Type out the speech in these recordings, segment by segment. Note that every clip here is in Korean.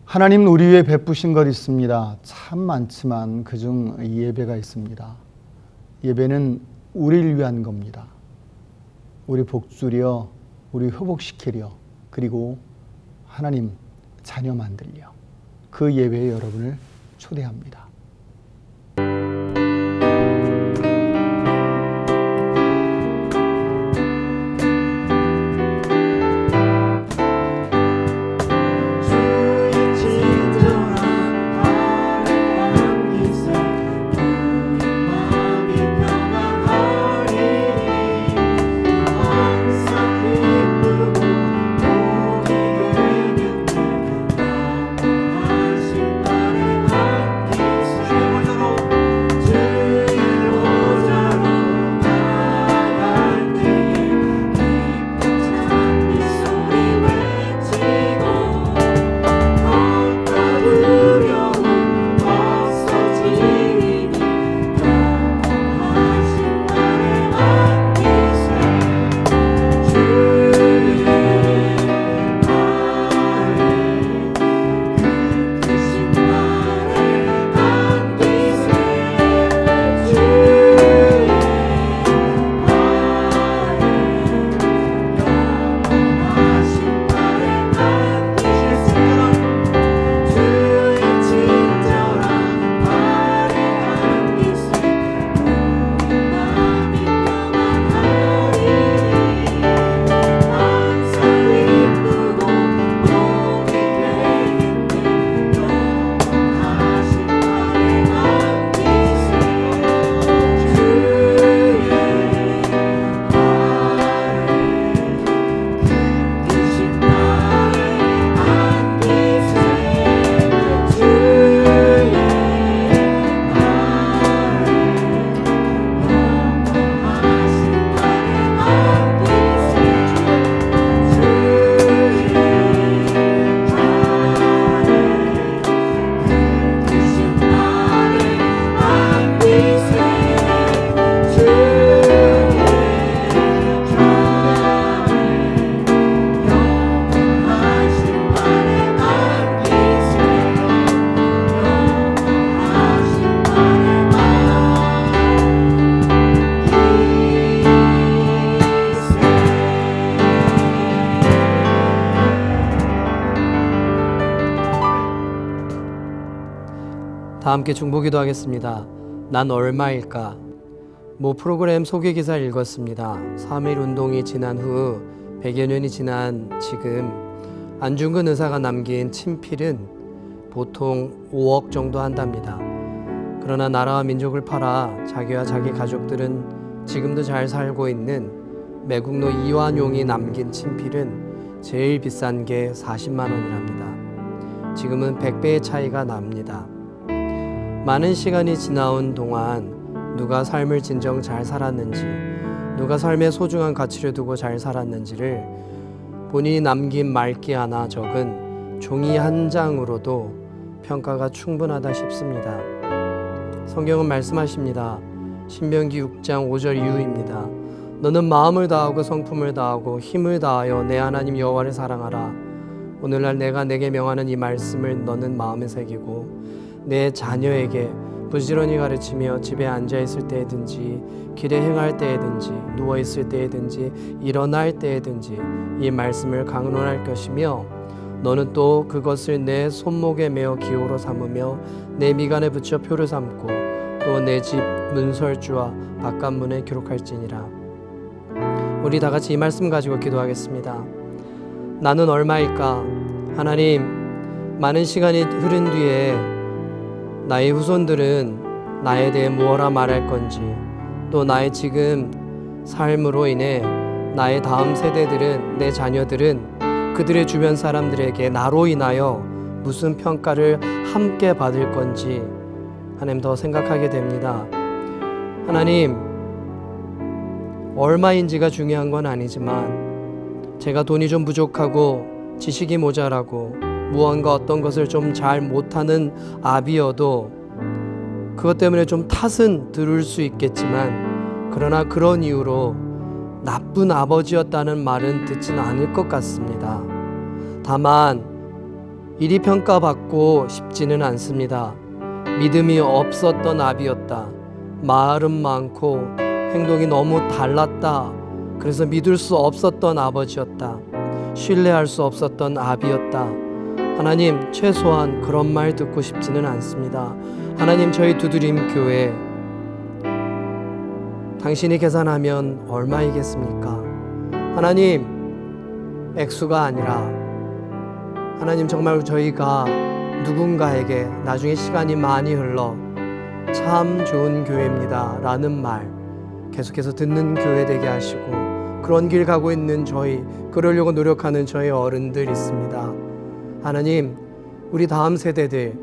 하나님 우리 위해 베푸신 것 있습니다. 참 많지만 그중 예배가 있습니다. 예배는 우리를 위한 겁니다. 우리 복주려, 우리 회복시키려, 그리고 하나님 자녀 만들려. 그 예배에 여러분을 초대합니다. 다 함께 중보기도 하겠습니다. 난 얼마일까? 모 프로그램 소개기사 읽었습니다. 3.1 운동이 지난 후 100여 년이 지난 지금 안중근 의사가 남긴 친필은 보통 5억 정도 한답니다. 그러나 나라와 민족을 팔아 자기와 자기 가족들은 지금도 잘 살고 있는 매국노 이완용이 남긴 친필은 제일 비싼 게 40만 원이랍니다. 지금은 100배의 차이가 납니다. 많은 시간이 지나온 동안 누가 삶을 진정 잘 살았는지, 누가 삶의 소중한 가치를 두고 잘 살았는지를 본인이 남긴 말기 하나 적은 종이 한 장으로도 평가가 충분하다 싶습니다. 성경은 말씀하십니다. 신명기 6장 5절 이후입니다. 너는 마음을 다하고 성품을 다하고 힘을 다하여 내 하나님 여호와를 사랑하라. 오늘날 내가 내게 명하는 이 말씀을 너는 마음에 새기고 내 자녀에게 부지런히 가르치며 집에 앉아있을 때든지 길에 행할 때든지 누워있을 때든지 일어날 때든지 이 말씀을 강론할 것이며 너는 또 그것을 내 손목에 메어 기호로 삼으며 내 미간에 붙여 표를 삼고 또 내 집 문설주와 바깥문에 기록할지니라. 우리 다 같이 이 말씀 가지고 기도하겠습니다. 나는 얼마일까? 하나님, 많은 시간이 흐른 뒤에 나의 후손들은 나에 대해 무엇라 말할 건지, 또 나의 지금 삶으로 인해 나의 다음 세대들은, 내 자녀들은 그들의 주변 사람들에게 나로 인하여 무슨 평가를 함께 받을 건지 하나님 더 생각하게 됩니다. 하나님, 얼마인지가 중요한 건 아니지만 제가 돈이 좀 부족하고 지식이 모자라고 무언가 어떤 것을 좀 잘 못하는 아비여도 그것 때문에 좀 탓은 들을 수 있겠지만, 그러나 그런 이유로 나쁜 아버지였다는 말은 듣지는 않을 것 같습니다. 다만 이리 평가받고 싶지는 않습니다. 믿음이 없었던 아비였다. 말은 많고 행동이 너무 달랐다. 그래서 믿을 수 없었던 아버지였다. 신뢰할 수 없었던 아비였다. 하나님, 최소한 그런 말 듣고 싶지는 않습니다. 하나님, 저희 두드림 교회 당신이 계산하면 얼마이겠습니까? 하나님, 액수가 아니라 하나님, 정말 저희가 누군가에게 나중에 시간이 많이 흘러 참 좋은 교회입니다 라는 말 계속해서 듣는 교회 되게 하시고, 그런 길 가고 있는 저희, 그러려고 노력하는 저희 어른들 있습니다. 하나님, 우리 다음 세대들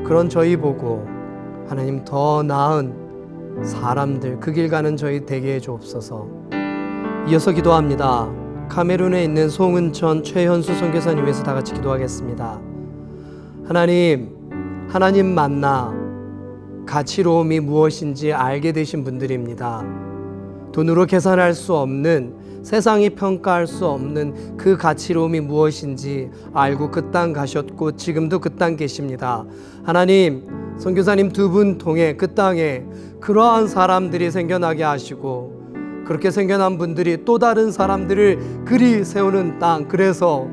그런 저희 보고 하나님 더 나은 사람들, 그 길 가는 저희 되게 해주옵소서. 이어서 기도합니다. 카메룬에 있는 송은천 최현수 선교사님 위해서 다 같이 기도하겠습니다. 하나님 만나 가치로움이 무엇인지 알게 되신 분들입니다. 돈으로 계산할 수 없는, 세상이 평가할 수 없는 그 가치로움이 무엇인지 알고 그 땅 가셨고 지금도 그 땅 계십니다. 하나님, 선교사님 두 분 통해 그 땅에 그러한 사람들이 생겨나게 하시고, 그렇게 생겨난 분들이 또 다른 사람들을 그리 세우는 땅, 그래서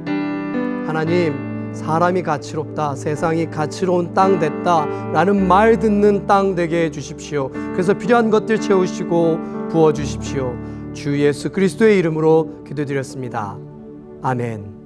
하나님, 사람이 가치롭다, 세상이 가치로운 땅 됐다 라는 말 듣는 땅 되게 해주십시오. 그래서 필요한 것들 채우시고 부어주십시오. 주 예수 그리스도의 이름으로 기도드렸습니다. 아멘.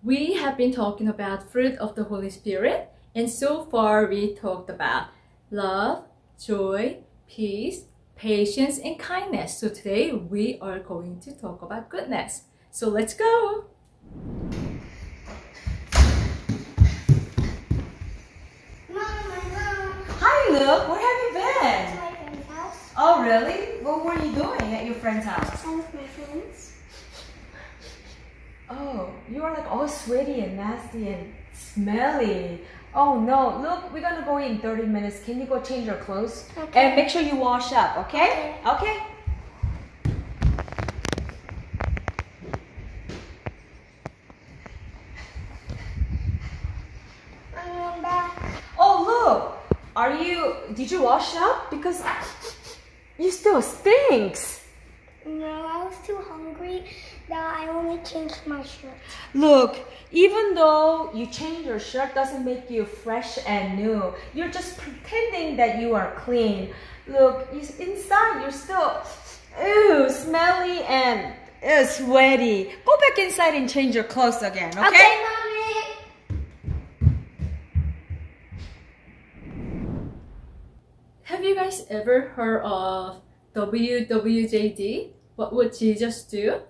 We have been talking about fruit of the Holy Spirit, and so far we talked about love, joy, peace, patience, and kindness. So today we are going to talk about goodness. So let's go! Hi Luke, where have you been? My friend's house. Oh really? What were you doing at your friend's house? I'm with my friends. Oh, you are like all sweaty and nasty and smelly. Oh no, look, we're gonna go in 30 minutes. Can you go change your clothes? Okay. And make sure you wash up, okay? Okay. I'm back. Oh look, did you wash up? Because you still stinks. No, I was too hungry that I only changed my shirt. Look, even though you change your shirt doesn't make you fresh and new. You're just pretending that you are clean. Look, inside you're still smelly and sweaty. Go back inside and change your clothes again, okay? Okay, Mommy. Have you guys ever heard of WWJD? What would Jesus do?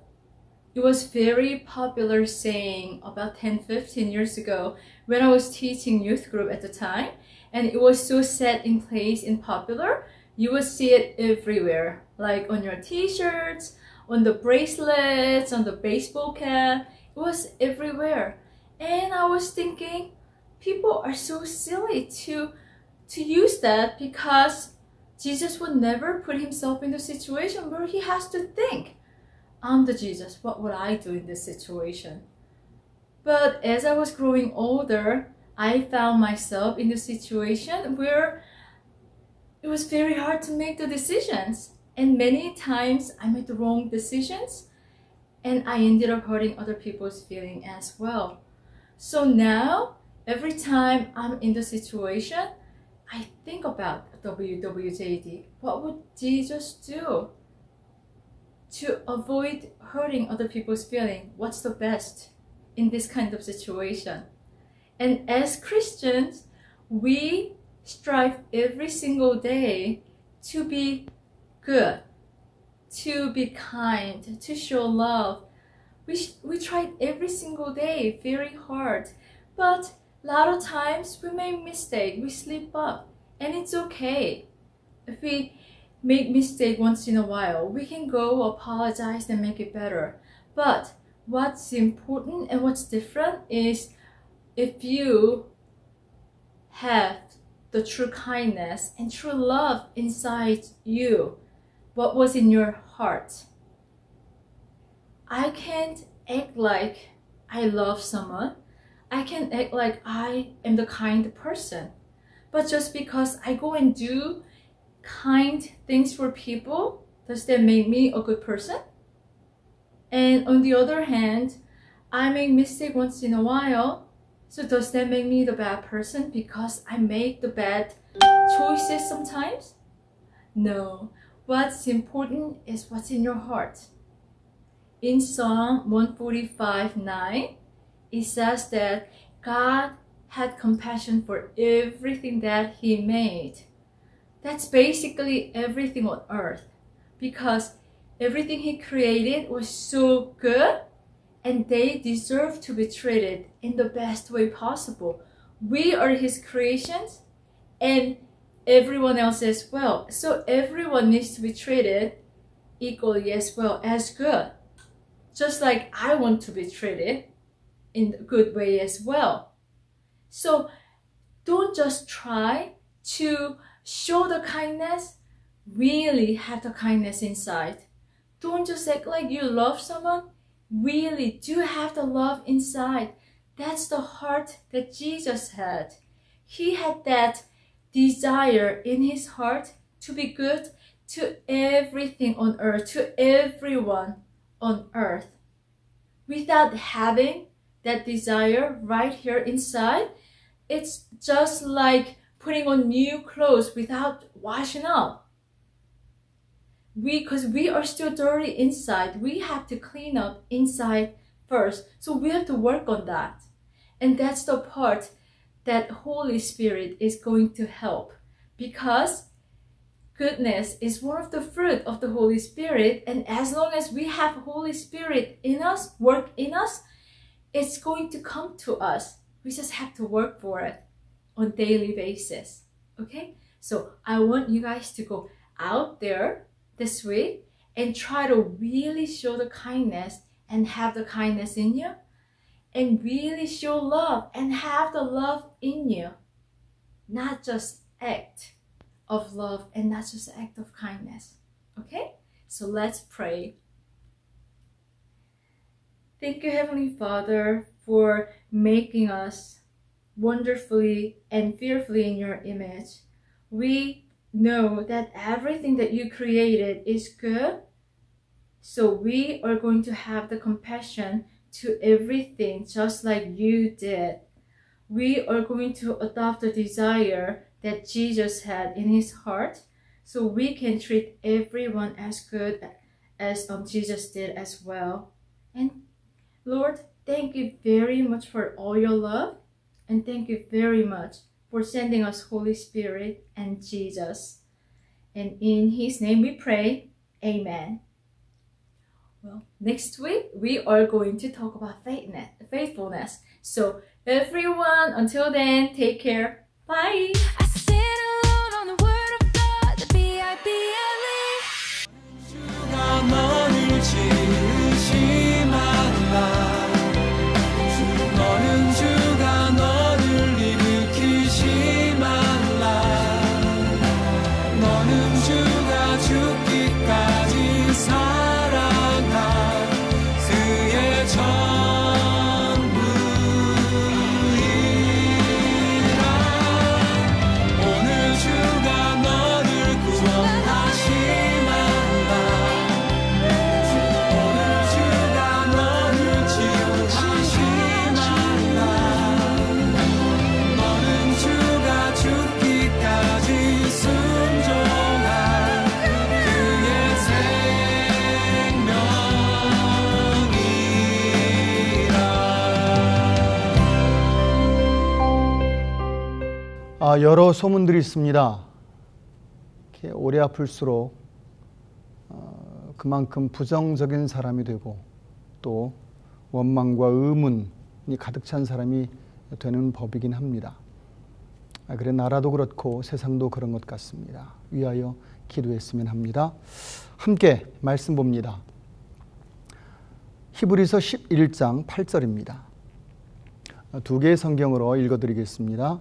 It was very popular saying about 10-15 years ago when I was teaching youth group at the time, and it was so set in place and popular. You would see it everywhere, like on your t-shirts, on the bracelets, on the baseball cap. It was everywhere. And I was thinking, people are so silly to use that because Jesus would never put himself in the situation where he has to think, I'm the Jesus, what would I do in this situation? But as I was growing older, I found myself in the situation where it was very hard to make the decisions. And many times I made the wrong decisions and I ended up hurting other people's feelings as well. So now, every time I'm in the situation, I think about WWJD. What would Jesus do to avoid hurting other people's feelings? What's the best in this kind of situation? And as Christians, we strive every single day to be good, to be kind, to show love. We try every single day very hard, but a lot of times we make mistakes, we slip up, and it's okay. If we make mistake once in a while, we can go apologize and make it better. But what's important and what's different is if you have the true kindness and true love inside you, what was in your heart. I can't act like I love someone. I can act like I am the kind person. But just because I go and do kind things for people, does that make me a good person? And on the other hand, I make mistake once in a while. So does that make me the bad person because I make the bad choices sometimes? No. What's important is what's in your heart. In Psalm 145:9, it says that God had compassion for everything that he made. That's basically everything on earth, because everything he created was so good and they deserve to be treated in the best way possible. We are his creations and everyone else as well. So everyone needs to be treated equally as well as good. Just like I want to be treated in a good way as well. So don't just try to show the kindness, really have the kindness inside. Don't just act like you love someone, really do have the love inside. That's the heart that Jesus had. He had that desire in his heart to be good to everything on earth, to everyone on earth. Without having that desire right here inside, it's just like putting on new clothes without washing up. Because we are still dirty inside, we have to clean up inside first. So we have to work on that. And that's the part that Holy Spirit is going to help, because goodness is one of the fruit of the Holy Spirit. And as long as we have Holy Spirit in us, work in us, it's going to come to us. We just have to work for it on a daily basis. Okay? So I want you guys to go out there this week and try to really show the kindness and have the kindness in you, and really show love and have the love in you. Not just act of love and not just act of kindness. Okay? So let's pray. Thank you, Heavenly Father, for making us wonderfully and fearfully in your image. We know that everything that you created is good. So we are going to have the compassion to everything just like you did. We are going to adopt the desire that Jesus had in his heart, so we can treat everyone as good as Jesus did as well. And Lord, thank you very much for all your love, and thank you very much for sending us Holy Spirit and Jesus. And in his name we pray, amen. Well, next week we are going to talk about faithfulness. So everyone, until then, take care. Bye. I sit alone on the word of God, the B-I-B-L-E. 주가 너를 지으시 말라. 너는 주가 너를 일으키시 말라. 너는 주가 죽기까지 사랑할 그의 여러 소문들이 있습니다. 이렇게 오래 아플수록 그만큼 부정적인 사람이 되고 또 원망과 의문이 가득 찬 사람이 되는 법이긴 합니다. 그래 나라도 그렇고 세상도 그런 것 같습니다. 위하여 기도했으면 합니다. 함께 말씀 봅니다. 히브리서 11장 8절입니다. 두 개의 성경으로 읽어드리겠습니다.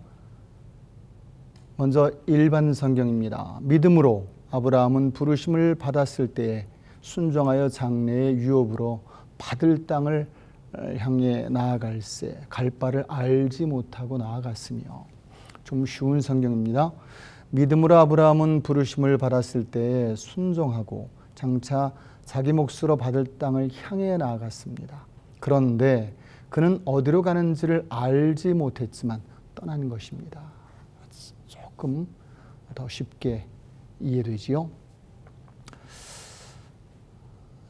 먼저 일반 성경입니다. 믿음으로 아브라함은 부르심을 받았을 때에 순종하여 장래의 유업으로 받을 땅을 향해 나아갈새 갈 바를 알지 못하고 나아갔으며. 좀 쉬운 성경입니다. 믿음으로 아브라함은 부르심을 받았을 때에 순종하고 장차 자기 몫으로 받을 땅을 향해 나아갔습니다. 그런데 그는 어디로 가는지를 알지 못했지만 떠난 것입니다. 조금 더 쉽게 이해되지요.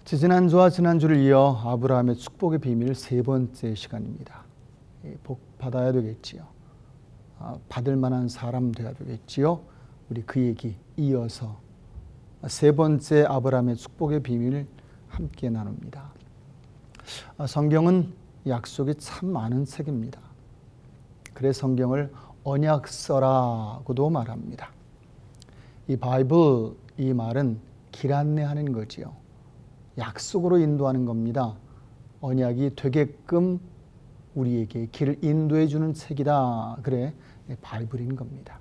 지지난주와 지난주를 이어 아브라함의 축복의 비밀 세 번째 시간입니다. 복 받아야 되겠지요. 받을 만한 사람 되어야 되겠지요. 우리 그 얘기 이어서 세 번째 아브라함의 축복의 비밀을 함께 나눕니다. 성경은 약속이 참 많은 책입니다. 그래서 성경을 언약서라고도 말합니다. 이 바이블, 이 말은 길 안내하는 거지요. 약속으로 인도하는 겁니다. 언약이 되게끔 우리에게 길을 인도해 주는 책이다. 그래 바이블인 겁니다.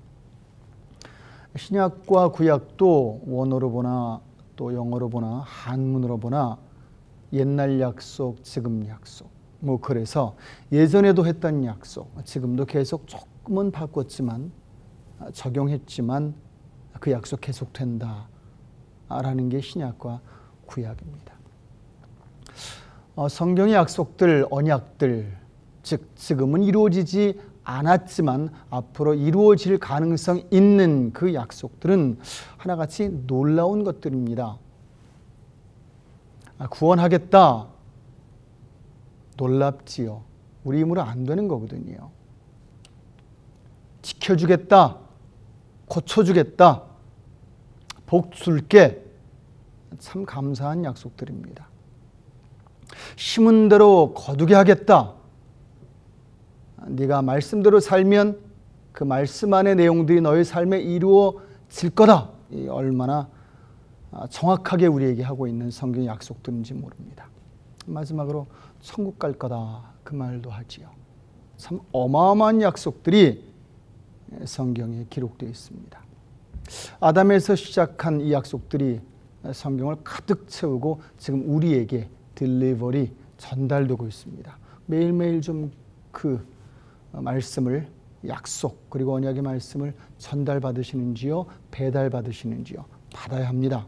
신약과 구약도 원어로 보나 또 영어로 보나 한문으로 보나 옛날 약속, 지금 약속. 그래서 예전에도 했던 약속, 지금도 계속 조금은 바꿨지만 적용했지만 그 약속 계속된다 라는 게 신약과 구약입니다. 성경의 약속들, 언약들, 즉 지금은 이루어지지 않았지만 앞으로 이루어질 가능성 있는 그 약속들은 하나같이 놀라운 것들입니다. 구원하겠다, 놀랍지요. 우리 힘으로 안 되는 거거든요. 지켜주겠다, 고쳐주겠다, 복 줄게. 참 감사한 약속들입니다. 심은 대로 거두게 하겠다. 네가 말씀대로 살면 그 말씀 안의 내용들이 너의 삶에 이루어질 거다. 얼마나 정확하게 우리에게 하고 있는 성경의 약속들인지 모릅니다. 마지막으로 천국 갈 거다 그 말도 하지요. 참 어마어마한 약속들이 성경에 기록되어 있습니다. 아담에서 시작한 이 약속들이 성경을 가득 채우고 지금 우리에게 딜리버리 전달되고 있습니다. 매일매일 좀 그 말씀을 약속 그리고 언약의 말씀을 전달받으시는지요? 배달받으시는지요? 받아야 합니다.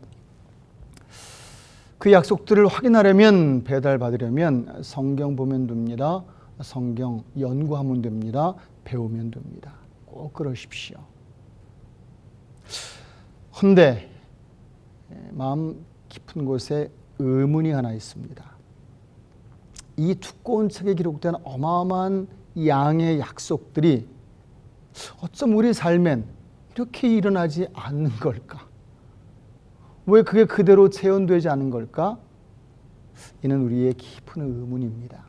그 약속들을 확인하려면 배달받으려면 성경 보면 됩니다. 성경 연구하면 됩니다. 배우면 됩니다. 꼭 그러십시오. 헌데 마음 깊은 곳에 의문이 하나 있습니다. 이 두꺼운 책에 기록된 어마어마한 양의 약속들이 어쩜 우리 삶엔 이렇게 일어나지 않는 걸까? 왜 그게 그대로 재현되지 않은 걸까? 이는 우리의 깊은 의문입니다.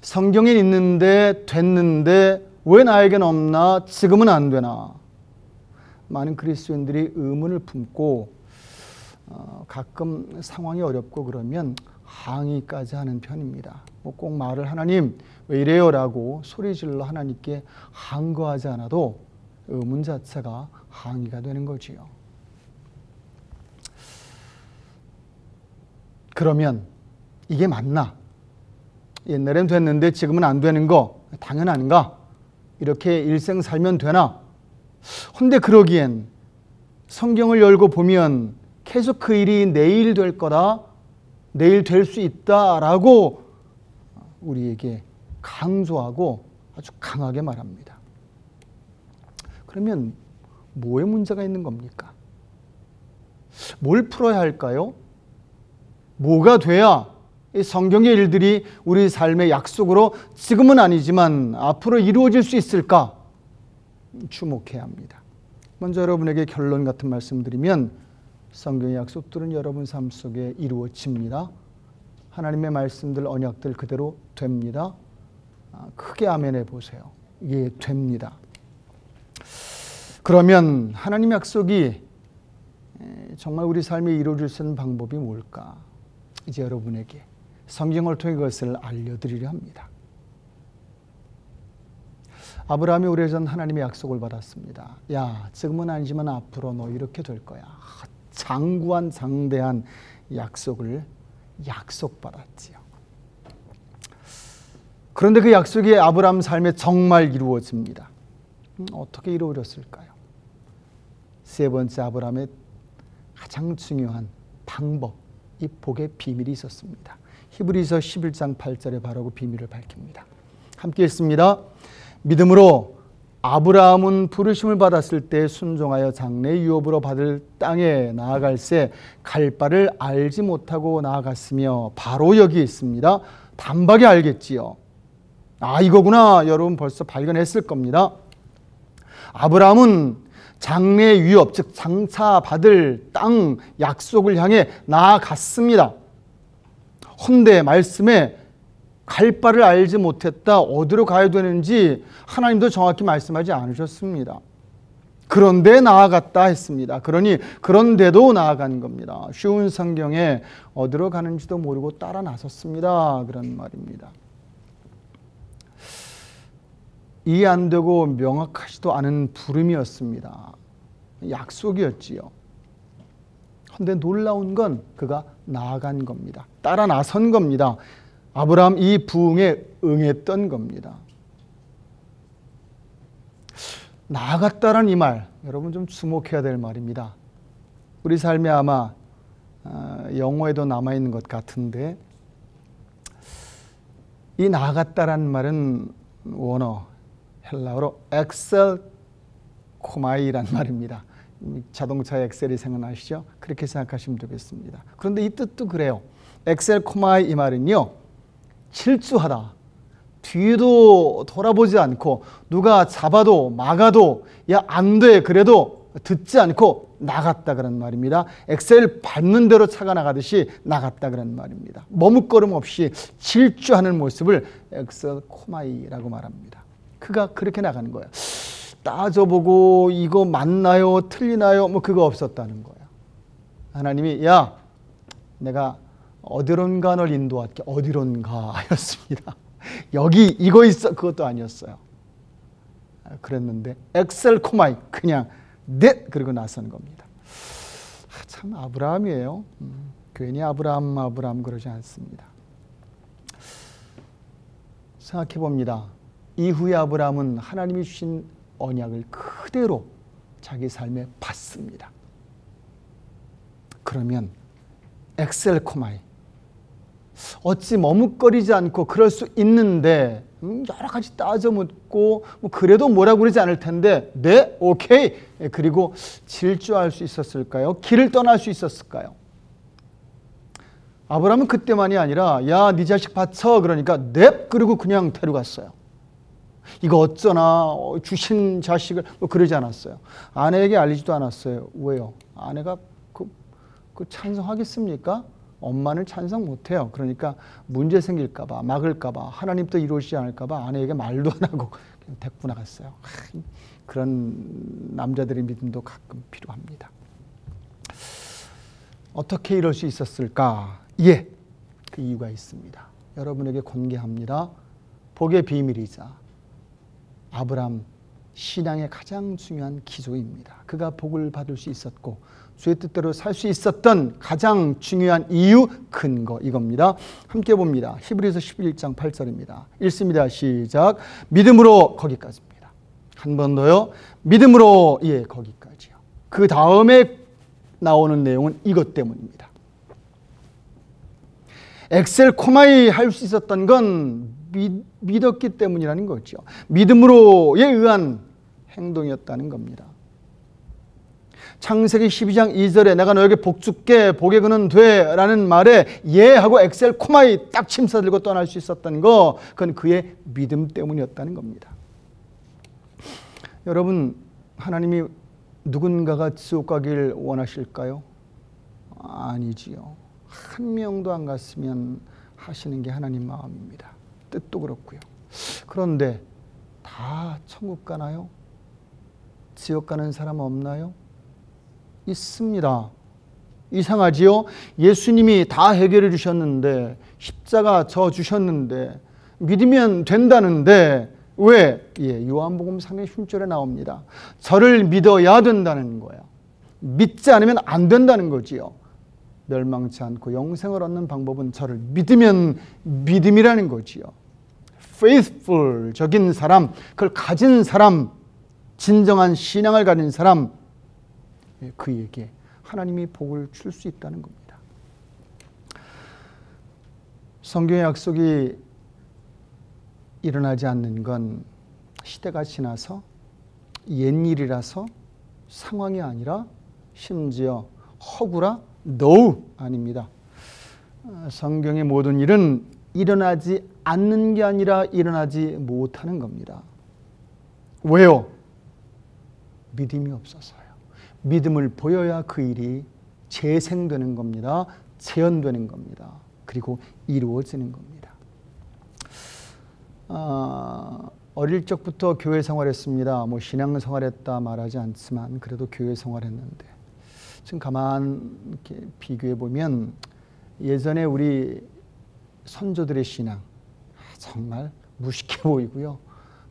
성경에 있는데 됐는데 왜 나에겐 없나? 지금은 안 되나? 많은 그리스도인들이 의문을 품고 가끔 상황이 어렵고 그러면 항의까지 하는 편입니다. 꼭 말을 하나님 왜 이래요? 라고 소리질러 하나님께 항거하지 않아도 의문 자체가 항의가 되는 거지요. 그러면 이게 맞나? 옛날엔 됐는데 지금은 안 되는 거 당연한가? 이렇게 일생 살면 되나? 근데 그러기엔 성경을 열고 보면 계속 그 일이 내일 될 거다, 내일 될 수 있다라고 우리에게 강조하고 아주 강하게 말합니다. 그러면 뭐에 문제가 있는 겁니까? 뭘 풀어야 할까요? 뭐가 돼야 이 성경의 일들이 우리 삶의 약속으로 지금은 아니지만 앞으로 이루어질 수 있을까? 주목해야 합니다. 먼저 여러분에게 결론 같은 말씀드리면 성경의 약속들은 여러분 삶 속에 이루어집니다. 하나님의 말씀들, 언약들 그대로 됩니다. 크게 아멘해 보세요. 이게 됩니다. 그러면 하나님 약속이 정말 우리 삶에 이루어질 수 있는 방법이 뭘까? 이제 여러분에게 성경을 통해 그것을 알려드리려 합니다. 아브라함이 오래전 하나님의 약속을 받았습니다. 야, 지금은 아니지만 앞으로 너 이렇게 될 거야. 장구한 장대한 약속을 약속받았지요. 그런데 그 약속이 아브라함 삶에 정말 이루어집니다. 어떻게 이루어졌을까요? 세 번째 아브라함의 가장 중요한 방법, 이 복의 비밀이 있었습니다. 히브리서 11장 8절에 바로 그 비밀을 밝힙니다. 함께 읽습니다. 믿음으로 아브라함은 부르심을 받았을 때 순종하여 장래 유업으로 받을 땅에 나아갈새 갈 바를 알지 못하고 나아갔으며 바로 여기 있습니다. 단박에 알겠지요. 아, 이거구나. 여러분 벌써 발견했을 겁니다. 아브라함은 장래 유업, 즉 장차 받을 땅 약속을 향해 나아갔습니다. 헌데 말씀에 갈 바를 알지 못했다. 어디로 가야 되는지 하나님도 정확히 말씀하지 않으셨습니다. 그런데 나아갔다 했습니다. 그러니 그런데도 나아간 겁니다. 쉬운 성경에 어디로 가는지도 모르고 따라 나섰습니다. 그런 말입니다. 이해 안 되고 명확하지도 않은 부름이었습니다. 약속이었지요. 그런데 놀라운 건 그가 나아간 겁니다. 따라 나선 겁니다. 아브라함 이 부흥에 응했던 겁니다. 나아갔다는 이 말, 여러분 좀 주목해야 될 말입니다. 우리 삶에 아마 영어에도 남아있는 것 같은데 이 나아갔다라는 말은 원어, 헬라어로 엑셀 코마이란 말입니다. 자동차의 엑셀이 생각나시죠? 그렇게 생각하시면 되겠습니다. 그런데 이 뜻도 그래요. 엑셀 코마이 이 말은요, 질주하다. 뒤도 돌아보지 않고 누가 잡아도 막아도 야, 안 돼 그래도 듣지 않고 나갔다 그런 말입니다. 엑셀 밟는 대로 차가 나가듯이 나갔다 그런 말입니다. 머뭇거림 없이 질주하는 모습을 엑셀 코마이라고 말합니다. 그가 그렇게 나가는 거예요. 따져보고 이거 맞나요? 틀리나요? 뭐 그거 없었다는 거예요. 하나님이 야, 내가 어디론가 널 인도할게. 어디론가 였습니다. 여기 이거 있어. 그것도 아니었어요. 그랬는데 엑셀 코마이 그냥 넷 그리고 나선 겁니다. 참 아브라함이에요. 괜히 아브라함 그러지 않습니다. 생각해 봅니다. 이후에 아브라함은 하나님이 주신 언약을 그대로 자기 삶에 받습니다. 그러면 엑셀 코마이 어찌 머뭇거리지 않고 그럴 수 있는데 여러 가지 따져 묻고 뭐 그래도 뭐라고 그러지 않을 텐데 네 오케이 그리고 질주할 수 있었을까요? 길을 떠날 수 있었을까요? 아브라함은 그때만이 아니라 야, 네 자식 바쳐 그러니까 넵 그리고 그냥 데려갔어요. 이거 어쩌나 주신 자식을 뭐 그러지 않았어요. 아내에게 알리지도 않았어요. 왜요? 아내가 그 찬성하겠습니까? 엄마는 찬성 못해요. 그러니까 문제 생길까봐 막을까봐 하나님도 이루어지지 않을까봐 아내에게 말도 안 하고 그냥 데리고 나갔어요. 그런 남자들의 믿음도 가끔 필요합니다. 어떻게 이럴 수 있었을까? 예, 그 이유가 있습니다. 여러분에게 공개합니다. 복의 비밀이자 아브라함 신앙의 가장 중요한 기조입니다. 그가 복을 받을 수 있었고 주의 뜻대로 살 수 있었던 가장 중요한 이유, 근거 이겁니다. 함께 봅니다. 히브리서 11장 8절입니다. 읽습니다. 시작. 믿음으로 거기까지입니다. 한 번 더요. 믿음으로 예 거기까지요. 그 다음에 나오는 내용은 이것 때문입니다. 엑셀 코마이 할 수 있었던 건 믿었기 때문이라는 거죠. 믿음으로에 의한 행동이었다는 겁니다. 창세기 12장 2절에 내가 너에게 복 줄게 복의 근은 돼 라는 말에 예 하고 엑셀 코마이 딱 침사 들고 떠날 수 있었던 거 그건 그의 믿음 때문이었다는 겁니다. 여러분 하나님이 누군가가 지옥 가길 원하실까요? 아니지요. 한 명도 안 갔으면 하시는 게 하나님 마음입니다. 뜻도 그렇고요. 그런데 다 천국 가나요? 지옥 가는 사람 없나요? 있습니다. 이상하지요? 예수님이 다 해결해 주셨는데 십자가 져 주셨는데 믿으면 된다는데 왜? 예, 요한복음 3의 10절에 나옵니다. 저를 믿어야 된다는 거예요. 믿지 않으면 안 된다는 거지요. 멸망치 않고 영생을 얻는 방법은 저를 믿으면 믿음이라는 거지요. faithful적인 사람, 그걸 가진 사람, 진정한 신앙을 가진 사람, 그에게 하나님이 복을 줄 수 있다는 겁니다. 성경의 약속이 일어나지 않는 건 시대가 지나서 옛일이라서 상황이 아니라 심지어 허구라 노우 아닙니다. 성경의 모든 일은 일어나지 않는 게 아니라 일어나지 못하는 겁니다. 왜요? 믿음이 없어서요. 믿음을 보여야 그 일이 재생되는 겁니다. 재현되는 겁니다. 그리고 이루어지는 겁니다. 어릴 적부터 교회 생활했습니다. 뭐 신앙 생활했다 말하지 않지만 그래도 교회 생활했는데 지금 가만 이렇게 비교해 보면 예전에 우리 선조들의 신앙 정말 무식해 보이고요.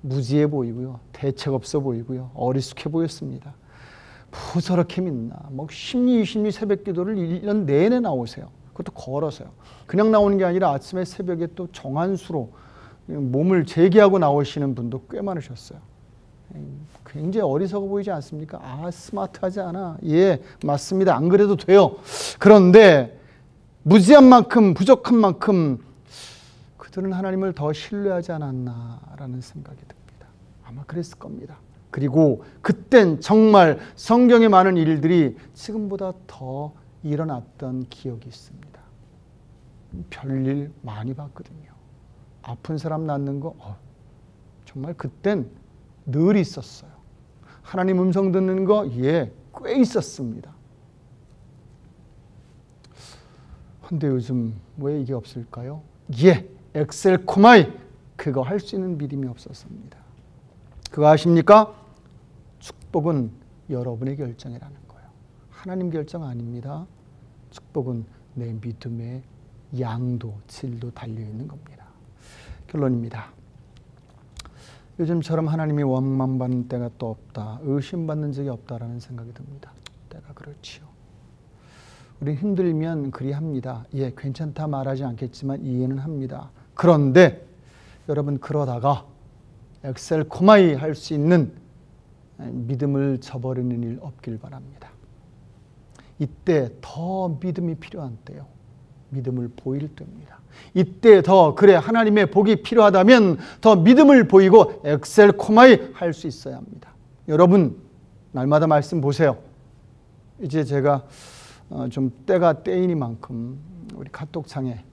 무지해 보이고요. 대책 없어 보이고요. 어리숙해 보였습니다. 뭐 저렇게 믿나. 뭐 심리 20리 새벽 기도를 1년 내내 나오세요. 그것도 걸어서요. 그냥 나오는 게 아니라 아침에 새벽에 또 정한수로 몸을 재기하고 나오시는 분도 꽤 많으셨어요. 굉장히 어리석어 보이지 않습니까? 아, 스마트하지 않아. 예, 맞습니다. 안 그래도 돼요. 그런데 무지한 만큼, 부족한 만큼 그들은 하나님을 더 신뢰하지 않았나라는 생각이 듭니다. 아마 그랬을 겁니다. 그리고 그땐 정말 성경에 많은 일들이 지금보다 더 일어났던 기억이 있습니다. 별일 많이 봤거든요. 아픈 사람 낫는 거 정말 그땐 늘 있었어요. 하나님 음성 듣는 거 꽤 있었습니다. 근데 요즘 왜 이게 없을까요? 엑셀 코마이 그거 할 수 있는 믿음이 없었습니다. 그거 아십니까? 축복은 여러분의 결정이라는 거예요. 하나님 결정 아닙니다. 축복은 내 믿음의 양도 질도 달려있는 겁니다. 결론입니다. 요즘처럼 하나님이 원망받는 때가 또 없다, 의심받는 적이 없다라는 생각이 듭니다. 때가 그렇지요. 우리 힘들면 그리합니다. 괜찮다 말하지 않겠지만 이해는 합니다. 그런데 여러분 그러다가 엑셀 코마이 할 수 있는 믿음을 저버리는 일 없길 바랍니다. 이때 더 믿음이 필요한 때요. 믿음을 보일 때입니다. 이때 더 하나님의 복이 필요하다면 더 믿음을 보이고 엑셀 코마이 할 수 있어야 합니다. 여러분 날마다 말씀 보세요. 이제 제가 좀 때가 때이니만큼 우리 카톡창에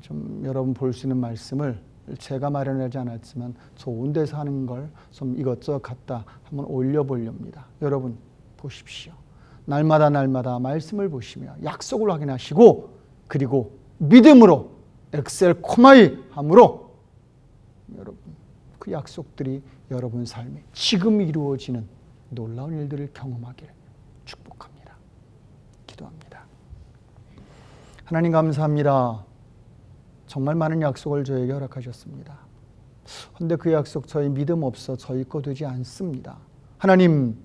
좀 여러분 볼 수 있는 말씀을 제가 마련하지 않았지만 좋은 데서 하는 걸 좀 이것저것 갖다 한번 올려보렵니다. 여러분 보십시오. 날마다 말씀을 보시며 약속을 확인하시고 그리고 믿음으로 엑셀 코마이 함으로 여러분 그 약속들이 여러분 삶에 지금 이루어지는 놀라운 일들을 경험하길 축복합니다. 기도합니다. 하나님 감사합니다. 정말 많은 약속을 저에게 허락하셨습니다. 그런데 그 약속 저희 믿음 없어 저희 거 되지 않습니다. 하나님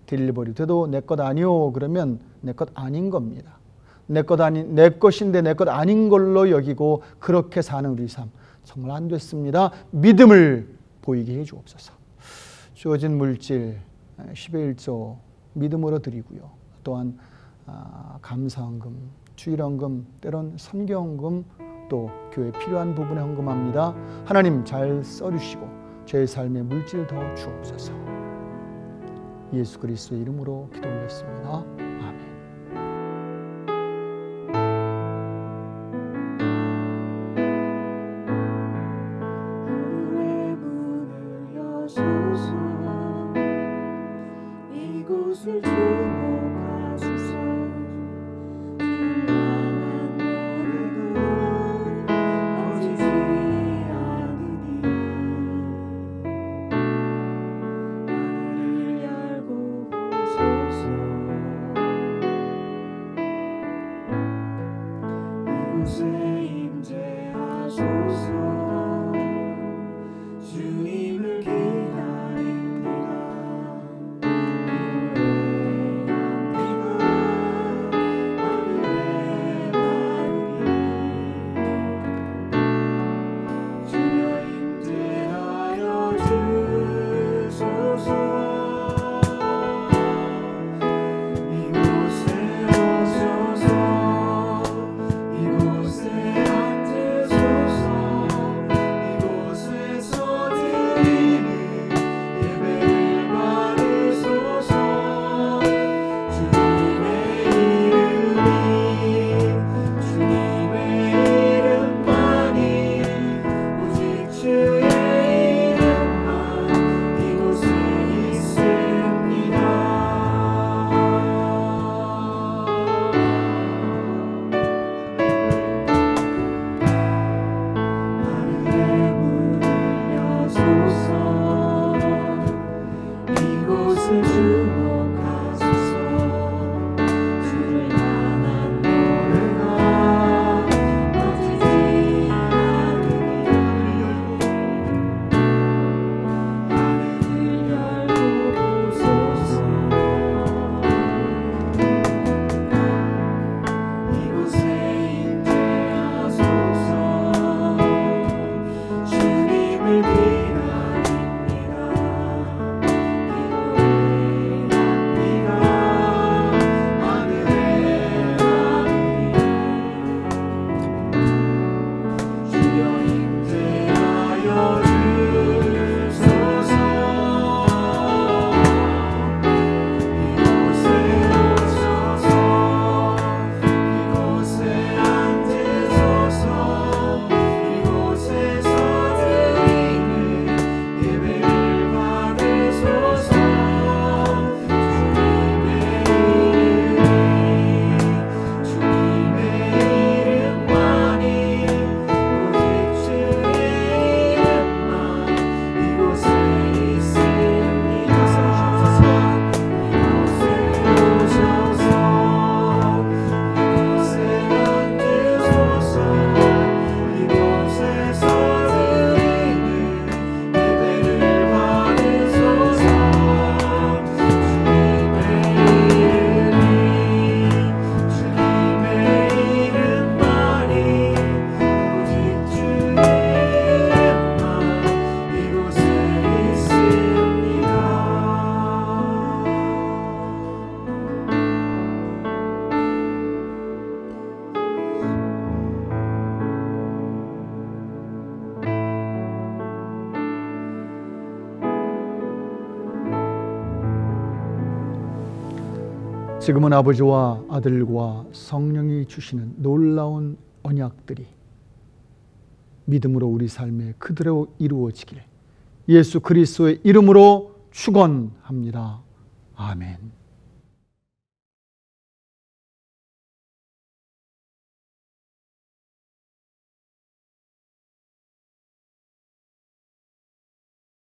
딜리버리 돼도 내 것 아니오 그러면 내 것 아닌 겁니다. 내 것인데 내 것 아닌 걸로 여기고 그렇게 사는 우리 삶 정말 안 됐습니다. 믿음을 보이게 해 주옵소서. 주어진 물질 10의 1조 믿음으로 드리고요. 또한 감사헌금, 주일헌금, 때론 선교헌금 또 교회에 필요한 부분에 헌금합니다. 하나님 잘 써주시고 제 삶에 물질 더 주옵소서. 예수 그리스도의 이름으로 기도 올렸습니다. 아멘. 하늘의 문을 여소서 이곳을 주목하소서 주님을 기다립니다. 지금은 아버지와 아들과 성령이 주시는 놀라운 언약들이 믿음으로 우리 삶에 그대로 이루어지길 예수 그리스도의 이름으로 축원합니다. 아멘.